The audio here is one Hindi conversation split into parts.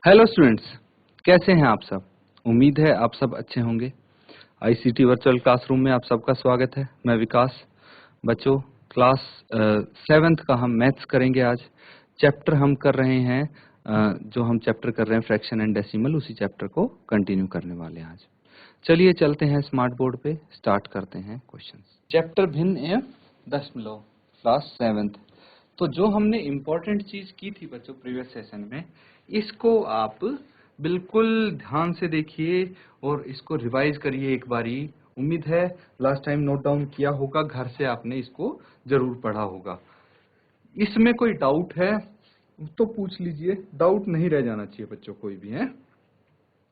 हेलो स्टूडेंट्स, कैसे हैं आप सब। उम्मीद है आप सब अच्छे होंगे। आईसीटी वर्चुअल क्लासरूम में आप सबका स्वागत है। मैं विकास। बच्चों, क्लास 7th का हम मैथ्स करेंगे आज। चैप्टर हम कर रहे हैं, जो हम चैप्टर कर रहे हैं फ्रैक्शन एंड डेसिमल, उसी चैप्टर को कंटिन्यू करने वाले हैं आज। चलिए चलते हैं स्मार्ट बोर्ड पे, स्टार्ट करते हैं क्वेश्चंस। चैप्टर भिन्न एवं दशमलव, क्लास 7th। तो जो हमने इम्पोर्टेंट चीज की थी बच्चों प्रीवियस सेशन में, इसको आप बिल्कुल ध्यान से देखिए और इसको रिवाइज करिए एक बारी। उम्मीद है लास्ट टाइम नोट डाउन किया होगा, घर से आपने इसको जरूर पढ़ा होगा। इसमें कोई डाउट है तो पूछ लीजिए, डाउट नहीं रह जाना चाहिए बच्चों कोई भी है।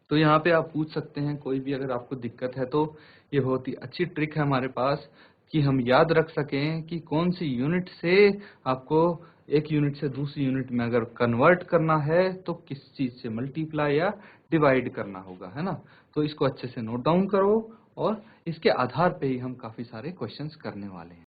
तो यहाँ पे आप पूछ सकते हैं कोई भी, अगर आपको दिक्कत है तो। ये बहुत ही अच्छी ट्रिक है हमारे पास कि हम याद रख सकें कि कौन सी यूनिट से आपको एक यूनिट से दूसरी यूनिट में अगर कन्वर्ट करना है तो किस चीज से मल्टीप्लाई या डिवाइड करना होगा, है ना। तो इसको अच्छे से नोट डाउन करो और इसके आधार पे ही हम काफी सारे क्वेश्चंस करने वाले हैं।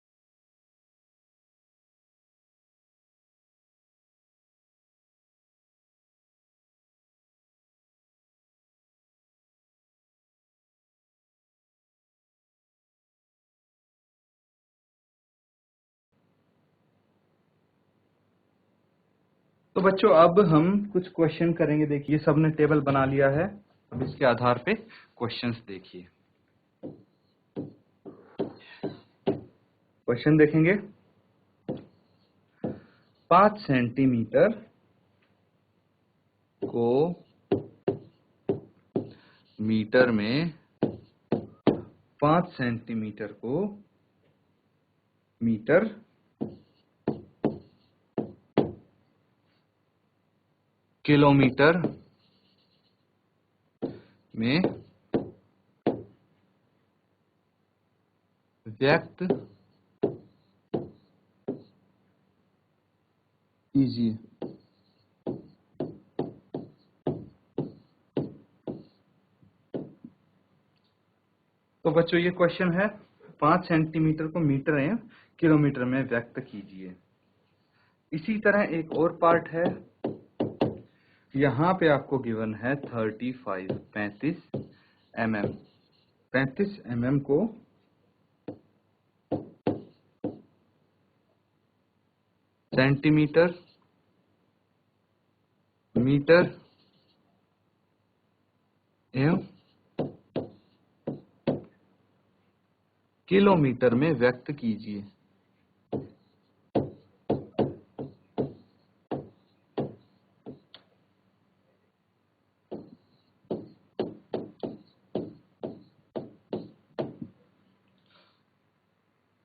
तो बच्चों अब हम कुछ क्वेश्चन करेंगे। देखिए सबने टेबल बना लिया है, अब इसके आधार पे क्वेश्चंस देखिए। क्वेश्चन देखेंगे। 5 सेंटीमीटर को मीटर में, 5 सेंटीमीटर को मीटर किलोमीटर में व्यक्त कीजिए। तो बच्चों ये क्वेश्चन है, 5 सेंटीमीटर को मीटर या किलोमीटर में व्यक्त कीजिए। इसी तरह एक और पार्ट है, यहाँ पे आपको गिवन है 35 mm। 35 mm को सेंटीमीटर, मीटर एवं किलोमीटर में व्यक्त कीजिए।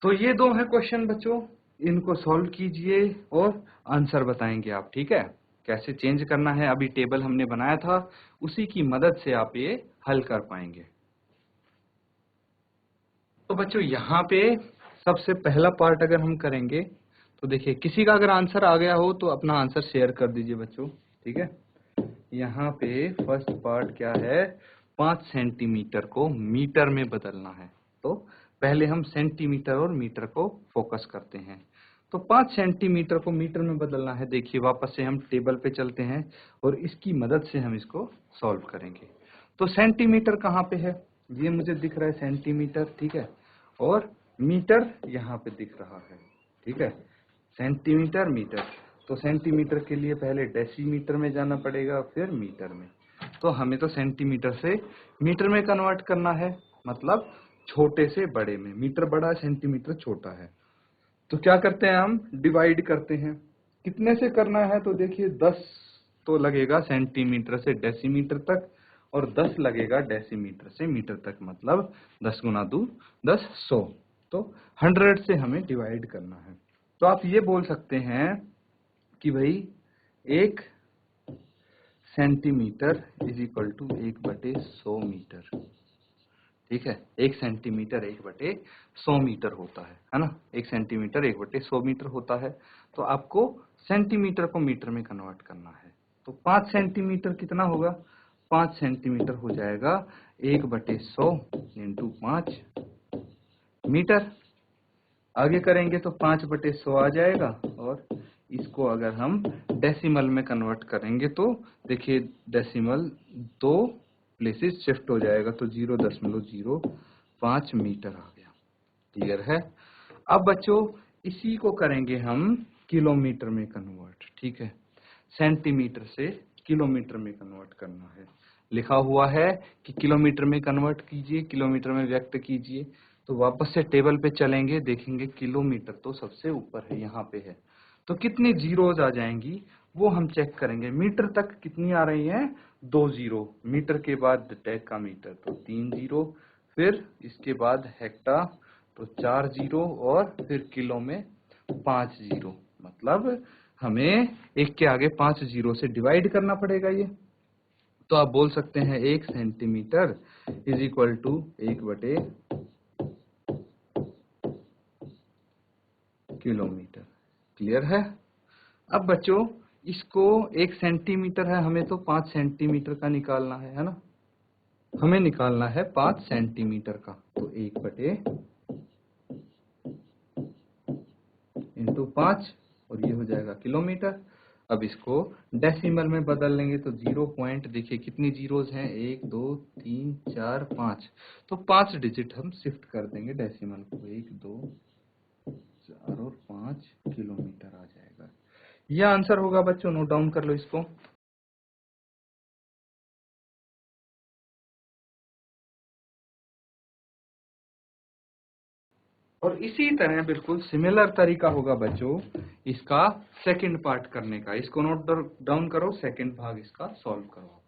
तो ये दो है क्वेश्चन बच्चों, इनको सॉल्व कीजिए और आंसर बताएंगे आप, ठीक है। कैसे चेंज करना है, अभी टेबल हमने बनाया था, उसी की मदद से आप ये हल कर पाएंगे। तो बच्चों यहाँ पे सबसे पहला पार्ट अगर हम करेंगे तो देखिए, किसी का अगर आंसर आ गया हो तो अपना आंसर शेयर कर दीजिए बच्चों, ठीक है। यहाँ पे फर्स्ट पार्ट क्या है, 5 सेंटीमीटर को मीटर में बदलना है। तो पहले हम सेंटीमीटर और मीटर को फोकस करते हैं। तो 5 सेंटीमीटर को मीटर में बदलना है। देखिए वापस से हम टेबल पे चलते हैं और इसकी मदद से हम इसको सॉल्व करेंगे। तो सेंटीमीटर कहाँ पे है, ये मुझे दिख रहा है सेंटीमीटर, ठीक है। और मीटर यहाँ पे दिख रहा है, ठीक है। Centimetre, metre. तो सेंटीमीटर के लिए पहले डेसीमीटर में जाना पड़ेगा, फिर मीटर में। तो हमें तो सेंटीमीटर से मीटर में कन्वर्ट करना है, मतलब छोटे से बड़े में। मीटर बड़ा है, सेंटीमीटर छोटा है। तो क्या करते हैं, हम डिवाइड करते हैं। कितने से करना है, तो देखिए 10 तो लगेगा सेंटीमीटर से डेसीमीटर तक, और 10 लगेगा डेसीमीटर से मीटर तक, मतलब 10 गुना 2 10, 100। तो 100 से हमें डिवाइड करना है। तो आप ये बोल सकते हैं कि भाई 1 centimetre is equal to 1/100 metre, ठीक है। 1 सेंटीमीटर 1/100 मीटर होता है ना। 1 सेंटीमीटर 1/100 मीटर होता है। तो आपको सेंटीमीटर को मीटर में कन्वर्ट करना है। तो 5 सेंटीमीटर कितना होगा, 5 सेंटीमीटर हो जाएगा 1/100 इंटू 5 मीटर। आगे करेंगे तो 5/100 आ जाएगा और इसको अगर हम डेसिमल में कन्वर्ट करेंगे तो देखिए डेसिमल 2 प्लेसेस शिफ्ट हो जाएगा, तो 0.05 मीटर आ गया। क्लियर है? अब बच्चों इसी को करेंगे हम किलोमीटर में कन्वर्ट। ठीक है, सेंटीमीटर से किलोमीटर में कन्वर्ट करना है। लिखा हुआ है कि किलोमीटर में कन्वर्ट कीजिए, किलोमीटर में व्यक्त कीजिए। तो वापस से टेबल पे चलेंगे, देखेंगे किलोमीटर तो सबसे ऊपर है, यहाँ पे है, तो कितनी जीरोज आ जाएंगी वो हम चेक करेंगे। मीटर तक कितनी आ रही हैं? 2 जीरो। मीटर के बाद डेका मीटर तो 3 जीरो, फिर इसके बाद हेक्टा तो 4 जीरो, और फिर किलो में 5 जीरो। मतलब हमें एक के आगे 5 जीरो से डिवाइड करना पड़ेगा ये। तो आप बोल सकते हैं 1 centimetre is equal to 1/, kilometre. Clear है? अब बच्चों इसको 1 सेंटीमीटर है, हमें तो 5 सेंटीमीटर का निकालना है ना? हमें निकालना है 5 सेंटीमीटर का, तो 1/, इंटू 5, और ये हो जाएगा किलोमीटर। अब इसको डेसिमल में बदल लेंगे तो 0 पॉइंट, देखिए कितनी जीरोज हैं, 1 2 3 4 5, तो 5 डिजिट हम शिफ्ट कर देंगे डेसिमल को, 1 2 4 और 5 किलोमीटर आ जाएगा। यह आंसर होगा बच्चों, नोट डाउन कर लो इसको। और इसी तरह बिल्कुल सिमिलर तरीका होगा बच्चों इसका सेकंड पार्ट करने का। इसको नोट डाउन करो, सेकंड भाग इसका सॉल्व करो।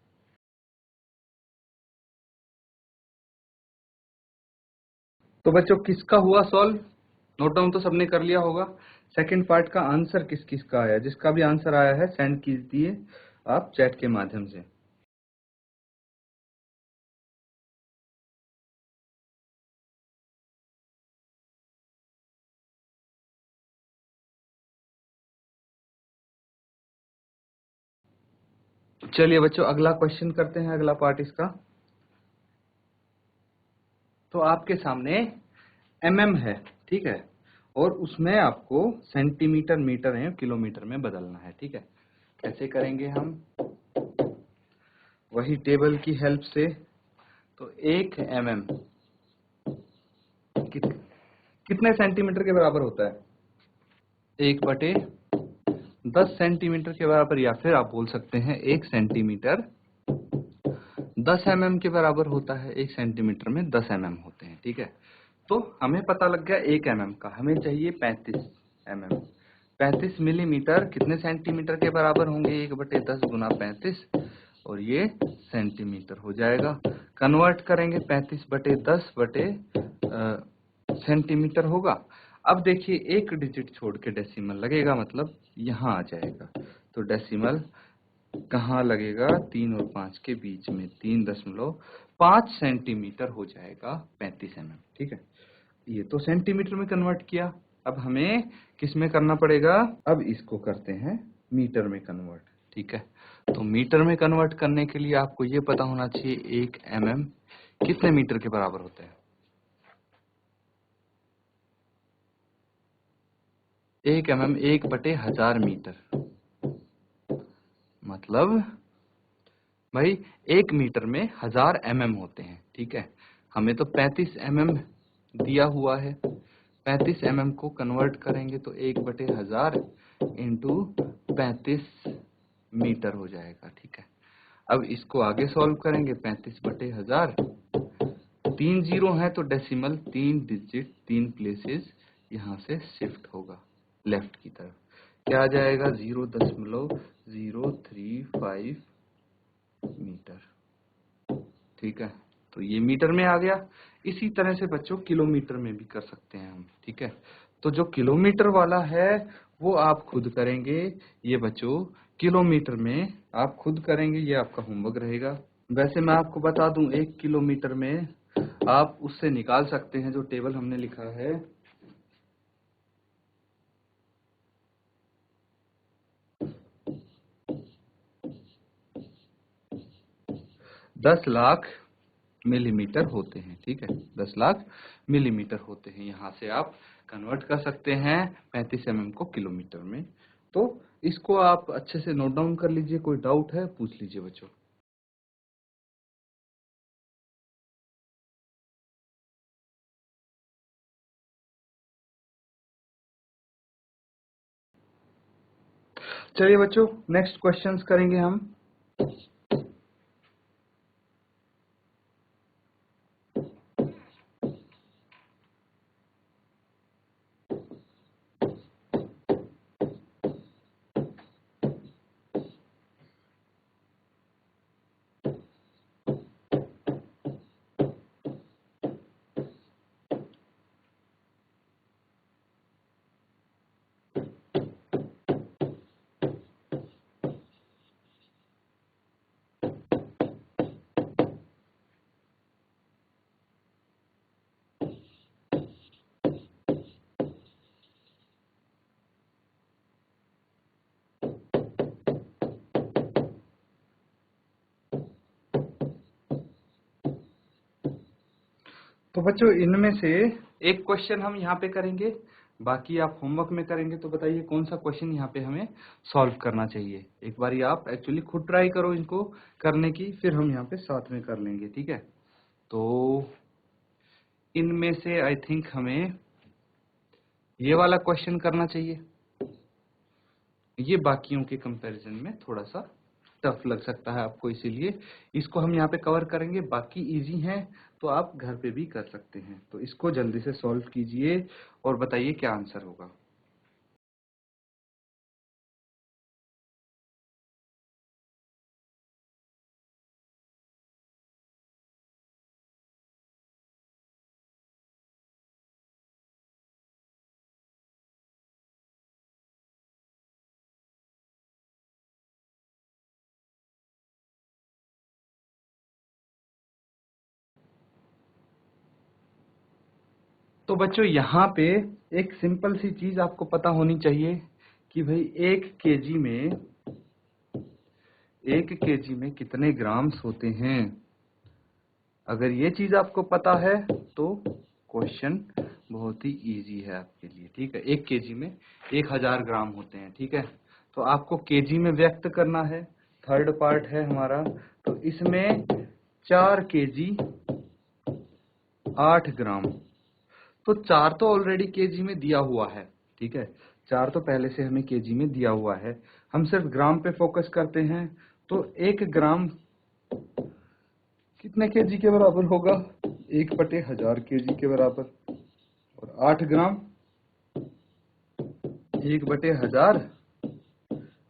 तो बच्चों किसका हुआ सॉल्व? नोट डाउन तो सबने कर लिया होगा। सेकंड पार्ट का आंसर किस किस का आया? जिसका भी आंसर आया है सेंड कीजिए आप चैट के माध्यम से। चलिए बच्चों अगला क्वेश्चन करते हैं, अगला पार्ट इसका। तो आपके सामने है, ठीक है, और उसमें आपको सेंटीमीटर, मीटर है, किलोमीटर में बदलना है। ठीक है, कैसे करेंगे हम? वही टेबल की हेल्प से। तो 1 कित, कितने सेंटीमीटर के बराबर होता है? 1/10 सेंटीमीटर के बराबर, या फिर आप बोल सकते हैं 1 सेंटीमीटर 10 के बराबर होता है। 1 सेंटीमीटर में 10 होते हैं। ठीक है, तो हमें पता लग गया 1 का, हमें चाहिए 35 35 मिलीमीटर कितने सेंटीमीटर के बराबर होंगे? 1/10 गुना 35, और ये सेंटीमीटर हो जाएगा। कन्वर्ट करेंगे 35/10 बटे सेंटीमीटर होगा। अब देखिए एक डिजिट छोड़ के डेसिमल लगेगा, मतलब यहाँ आ जाएगा। तो डेसिमल कहाँ लगेगा? 3 और 5 के बीच में, 3.5 सेंटीमीटर हो जाएगा 35 ठीक है, ये तो सेंटीमीटर में कन्वर्ट किया। अब हमें किस में करना पड़ेगा? अब इसको करते हैं मीटर में कन्वर्ट। ठीक है, तो मीटर में कन्वर्ट करने के लिए आपको ये पता होना चाहिए 1 कितने मीटर के बराबर होता है? 1 1/1000 मीटर। मतलब भाई 1 मीटर में 1000 होते हैं। ठीक है, हमें तो 35 दिया हुआ है। 35 को कन्वर्ट करेंगे तो 1/1000 इंटू 35 मीटर हो जाएगा। ठीक है, अब इसको आगे सॉल्व करेंगे। 35/1000, 3 जीरो है तो डेसिमल 3 डिजिट 3 प्लेसेस यहाँ से शिफ्ट होगा लेफ्ट की तरफ। क्या आ जाएगा? 0.035 मीटर। ठीक है, तो ये मीटर में आ गया। इसी तरह से बच्चों किलोमीटर में भी कर सकते हैं हम। ठीक है, तो जो किलोमीटर वाला है वो आप खुद करेंगे। ये बच्चों किलोमीटर में आप खुद करेंगे, ये आपका होमवर्क रहेगा। वैसे मैं आपको बता दूं 1 किलोमीटर में आप उससे निकाल सकते हैं जो टेबल हमने लिखा है। 10 लाख मिलीमीटर होते हैं। ठीक है, 10 लाख मिलीमीटर होते हैं। यहाँ से आप कन्वर्ट कर सकते हैं 35 को किलोमीटर में। तो इसको आप अच्छे से नोट डाउन कर लीजिए, कोई डाउट है पूछ लीजिए बच्चों। चलिए बच्चों, नेक्स्ट क्वेश्चंस करेंगे हम। तो बच्चों इनमें से एक क्वेश्चन हम यहाँ पे करेंगे, बाकी आप होमवर्क में करेंगे। तो बताइए कौन सा क्वेश्चन यहाँ पे हमें सॉल्व करना चाहिए। एक बारी आप एक्चुअली खुद ट्राई करो इनको करने की, फिर हम यहाँ पे साथ में कर लेंगे, ठीक है। तो इनमें से आई थिंक हमें ये वाला क्वेश्चन करना चाहिए। ये बाकियों के कंपैरिजन में थोड़ा सा टफ लग सकता है आपको, इसीलिए इसको हम यहाँ पे कवर करेंगे। बाकी इजी हैं तो आप घर पे भी कर सकते हैं। तो इसको जल्दी से सॉल्व कीजिए और बताइए क्या आंसर होगा। तो बच्चों यहाँ पे एक सिंपल सी चीज आपको पता होनी चाहिए कि भाई एक केजी में कितने ग्राम्स होते हैं। अगर ये चीज आपको पता है तो क्वेश्चन बहुत ही इजी है आपके लिए, ठीक है। एक केजी में 1000 ग्राम होते हैं, ठीक है। तो आपको केजी में व्यक्त करना है, थर्ड पार्ट है हमारा। तो इसमें 4 केजी 8 ग्राम, तो 4 तो ऑलरेडी केजी में दिया हुआ है, ठीक है। 4 तो पहले से हमें केजी में दिया हुआ है, हम सिर्फ ग्राम पे फोकस करते हैं। तो 1 ग्राम कितने केजी के बराबर होगा? 1/1000 केजी के बराबर। और 8 ग्राम 1/1000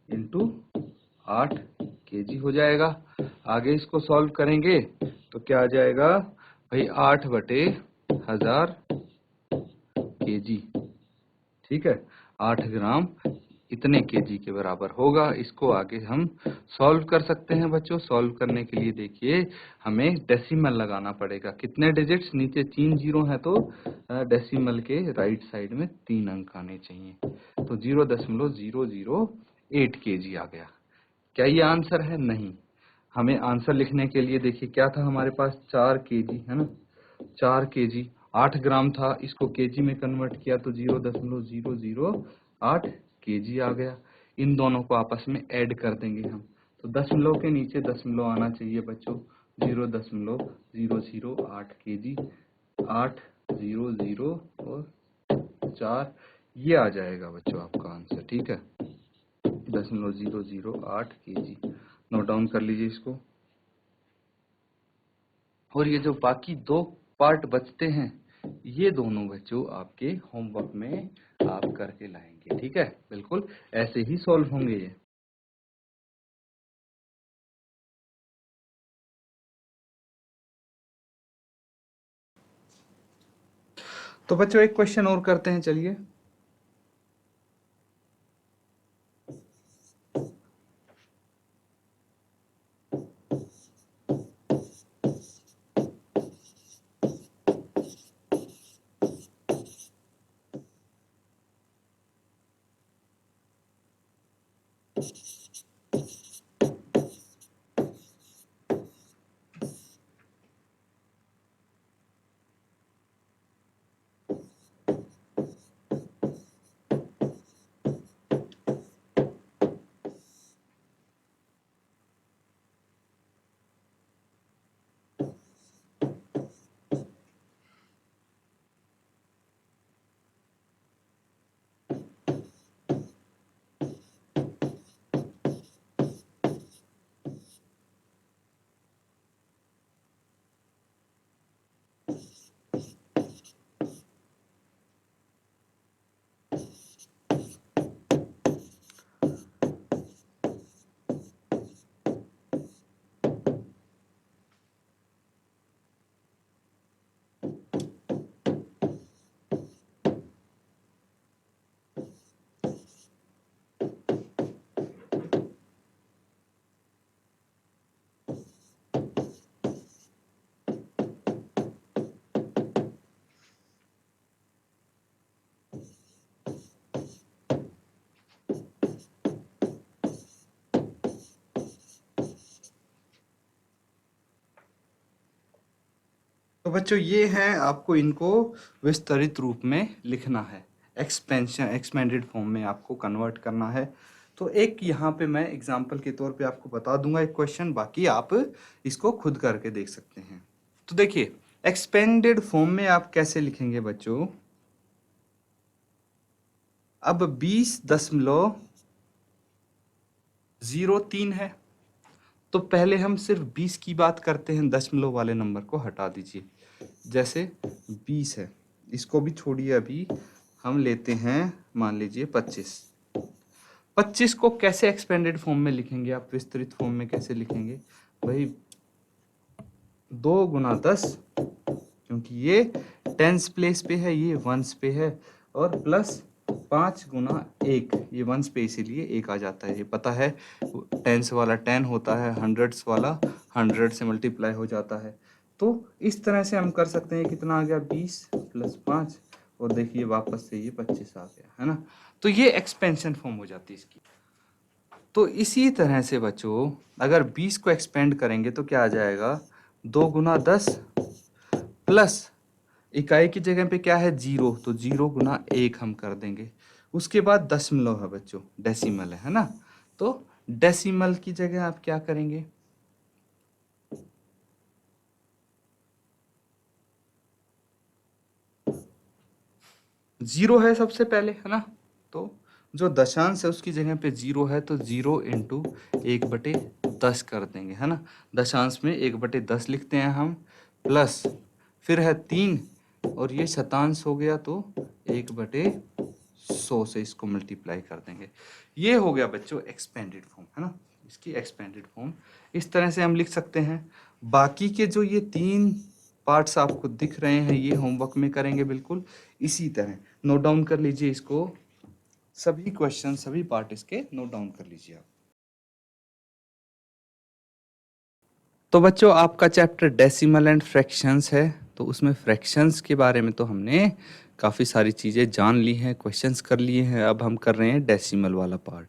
इंटू 8 केजी हो जाएगा। आगे इसको सॉल्व करेंगे तो क्या आ जाएगा भाई? 8/1000 केजी, ठीक है। 8 ग्राम इतने केजी के बराबर होगा। इसको आगे हम सॉल्व कर सकते हैं बच्चों। सॉल्व करने के लिए देखिए हमें डेसिमल लगाना पड़ेगा। कितने डिजिट्स? नीचे 3 जीरो है तो डेसिमल के राइट साइड में 3 अंक आने चाहिए। तो 0.008 केजी आ गया। क्या ये आंसर है? नहीं। हमें आंसर लिखने के लिए देखिए क्या था हमारे पास? 4 केजी, है ना। 4 केजी 8 ग्राम था, इसको केजी में कन्वर्ट किया तो 0.008 केजी आ गया। इन दोनों को आपस में ऐड कर देंगे हम। तो दशमलव के नीचे दशमलव आना चाहिए बच्चों। 0.008 केजी, 800 और 4, ये आ जाएगा बच्चों आपका आंसर, ठीक है। 0.008 केजी नोट डाउन कर लीजिए इसको। और ये जो बाकी 2 पार्ट बचते हैं, ये दोनों बच्चों आपके होमवर्क में आप करके लाएंगे, ठीक है। बिल्कुल ऐसे ही सॉल्व होंगे ये। तो बच्चों एक क्वेश्चन और करते हैं, चलिए। तो बच्चों ये हैं, आपको इनको विस्तारित रूप में लिखना है, एक्सपेंडेड फॉर्म में आपको कन्वर्ट करना है। तो एक यहाँ पे मैं एग्जांपल के तौर पे आपको बता दूंगा एक क्वेश्चन, बाकी आप इसको खुद करके देख सकते हैं। तो देखिए एक्सपेंडेड फॉर्म में आप कैसे लिखेंगे बच्चों। अब 20.03 है, तो पहले हम सिर्फ 20 की बात करते हैं, दशमलव वाले नंबर को हटा दीजिए। जैसे 20 है, इसको भी छोड़िए, अभी हम लेते हैं मान लीजिए 25। 25 को कैसे एक्सपेंडेड फॉर्म में लिखेंगे आप, विस्तृत फॉर्म में कैसे लिखेंगे भाई, 2 गुना 10, क्योंकि ये टेंस प्लेस पे है, ये वंस पे है, और प्लस 5 गुना 1, ये वंस पे इसीलिए 1 आ जाता है। ये पता है, टेंस वाला 10 होता है, हंड्रेड्स वाला 100 से मल्टीप्लाई हो जाता है। तो इस तरह से हम कर सकते हैं, कितना आ गया 20 प्लस 5, और देखिए वापस से ये 25 आ गया, है ना। तो ये एक्सपेंशन फॉर्म हो जाती है इसकी। तो इसी तरह से बच्चों अगर 20 को एक्सपेंड करेंगे तो क्या आ जाएगा, 2 गुना 10 प्लस इकाई की जगह पे क्या है 0, तो 0 गुना 1 हम कर देंगे। उसके बाद दशमलव है बच्चों, डेसिमल है ना। तो डेसिमल की जगह आप क्या करेंगे, 0 है सबसे पहले, है ना। तो जो दशांश है उसकी जगह पे 0 है, तो 0 इंटू 1/10 कर देंगे, है ना। दशांश में 1/10 लिखते हैं हम, प्लस फिर है 3, और ये शतांश हो गया, तो 1/100 से इसको मल्टीप्लाई कर देंगे। ये हो गया बच्चों एक्सपेंडेड फॉर्म, है ना। इसकी एक्सपेंडेड फॉर्म इस तरह से हम लिख सकते हैं। बाकी के जो ये 3 पार्ट्स आपको दिख रहे हैं, ये होमवर्क में करेंगे बिल्कुल इसी तरह। नोट डाउन कर लीजिए इसको, सभी क्वेश्चन सभी पार्ट इसके नोट डाउन कर लीजिए आप। तो बच्चों आपका चैप्टर डेसिमल एंड फ्रैक्शंस है, तो उसमें फ्रैक्शंस के बारे में तो हमने काफ़ी सारी चीज़ें जान ली हैं, क्वेश्चंस कर लिए हैं। अब हम कर रहे हैं डेसिमल वाला पार्ट।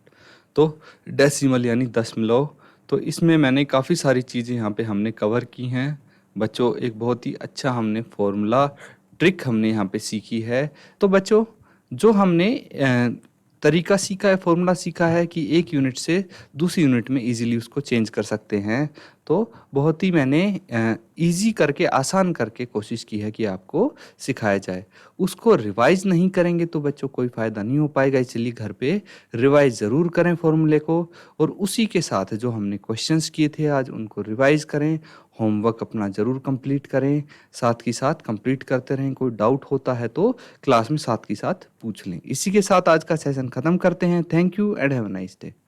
तो डेसिमल यानी दशमलव, तो इसमें मैंने काफ़ी सारी चीज़ें यहाँ पे हमने कवर की हैं बच्चों। एक बहुत ही अच्छा हमने फॉर्मूला ट्रिक हमने यहाँ पे सीखी है। तो बच्चों जो हमने तरीका सीखा है, फॉर्मूला सीखा है कि एक यूनिट से दूसरी यूनिट में इजीली उसको चेंज कर सकते हैं, तो बहुत ही मैंने इजी करके, आसान करके कोशिश की है कि आपको सिखाया जाए। उसको रिवाइज नहीं करेंगे तो बच्चों कोई फ़ायदा नहीं हो पाएगा, इसलिए घर पे रिवाइज ज़रूर करें फॉर्मूले को, और उसी के साथ जो हमने क्वेश्चंस किए थे आज उनको रिवाइज करें। होमवर्क अपना ज़रूर कंप्लीट करें, साथ ही साथ कंप्लीट करते रहें। कोई डाउट होता है तो क्लास में साथ ही साथ पूछ लें। इसी के साथ आज का सेशन ख़त्म करते हैं। Thank you and have a nice day.